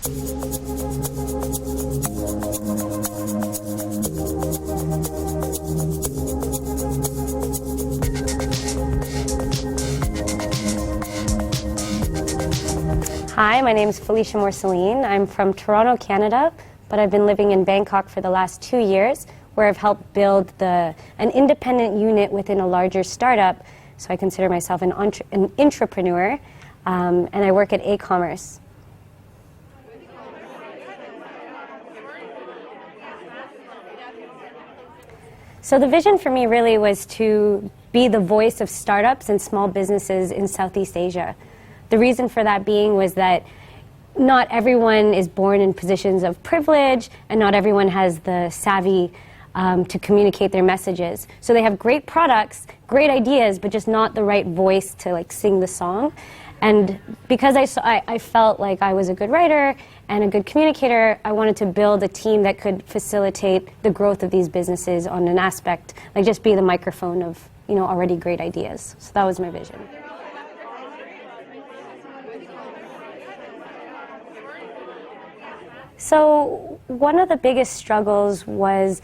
Hi, my name is Felicia Moursalien. I'm from Toronto, Canada, but I've been living in Bangkok for the last 2 years, where I've helped build an independent unit within a larger startup. So I consider myself an intrapreneur, and I work at aCommerce. So the vision for me really was to be the voice of startups and small businesses in Southeast Asia. The reason for that being was that not everyone is born in positions of privilege, and not everyone has the savvy to communicate their messages. So they have great products, great ideas, but just not the right voice to sing the song. And because I felt like I was a good writer and a good communicator, I wanted to build a team that could facilitate the growth of these businesses on an aspect, just be the microphone of already great ideas. So that was my vision. So one of the biggest struggles was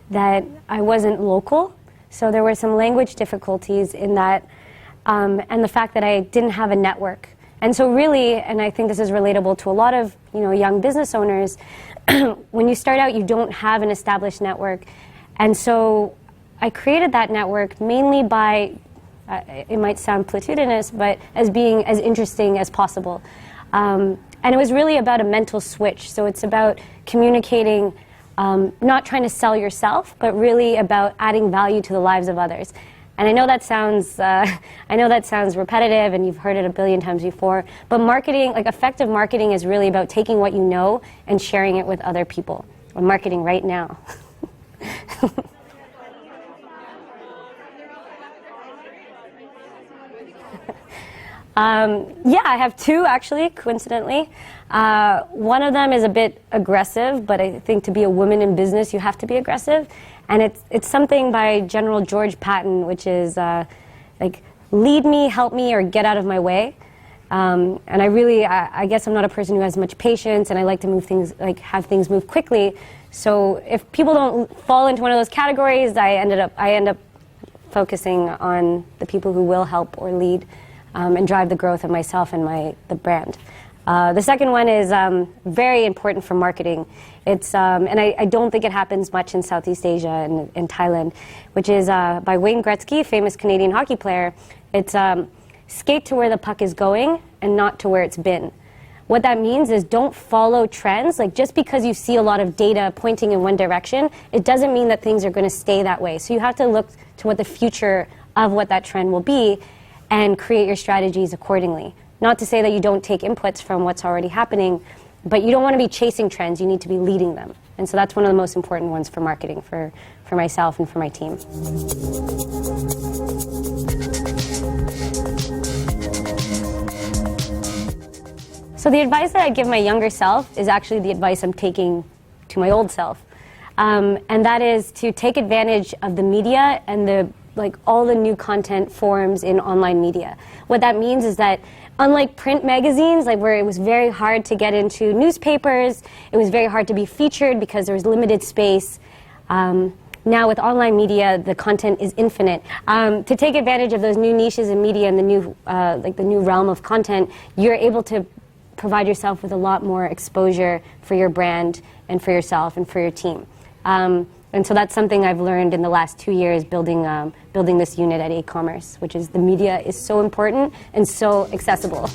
that I wasn't local. So there were some language difficulties in that, and the fact that I didn't have a network. And so really, and I think this is relatable to a lot of young business owners, when you start out, you don't have an established network. And so I created that network mainly by, it might sound platitudinous, but as being as interesting as possible. And it was really about a mental switch. So it's about communicating, not trying to sell yourself, but really about adding value to the lives of others. And I know that sounds repetitive, and you've heard it a billion times before. But marketing, effective marketing, is really about taking what you know and sharing it with other people. I'm marketing right now. Yeah, I have two, actually, coincidentally. One of them is a bit aggressive, but I think to be a woman in business, you have to be aggressive. And it's something by General George Patton, which is lead me, help me, or get out of my way. And I guess I'm not a person who has much patience, and I like to move things, have things move quickly. So if people don't fall into one of those categories, I end up focusing on the people who will help or lead. And drive the growth of myself and the brand. The second one is very important for marketing. It's and I don't think it happens much in Southeast Asia and in Thailand, which is by Wayne Gretzky, famous Canadian hockey player. It's skate to where the puck is going and not to where it's been. What that means is don't follow trends. Just because you see a lot of data pointing in one direction, it doesn't mean that things are going to stay that way. So you have to look to what the future of what that trend will be, and create your strategies accordingly. Not to say that you don't take inputs from what's already happening, but you don't want to be chasing trends, you need to be leading them. And so that's one of the most important ones for marketing, for myself and for my team. So the advice that I give my younger self is actually the advice I'm taking to my old self. And that is to take advantage of the media and all the new content forms in online media. What that means is that unlike print magazines, where it was very hard to get into newspapers, it was very hard to be featured because there was limited space. Now with online media, the content is infinite. To take advantage of those new niches in media and the new realm of content, you're able to provide yourself with a lot more exposure for your brand and for yourself and for your team. And so that's something I've learned in the last 2 years building this unit at aCommerce, which is the media is so important and so accessible.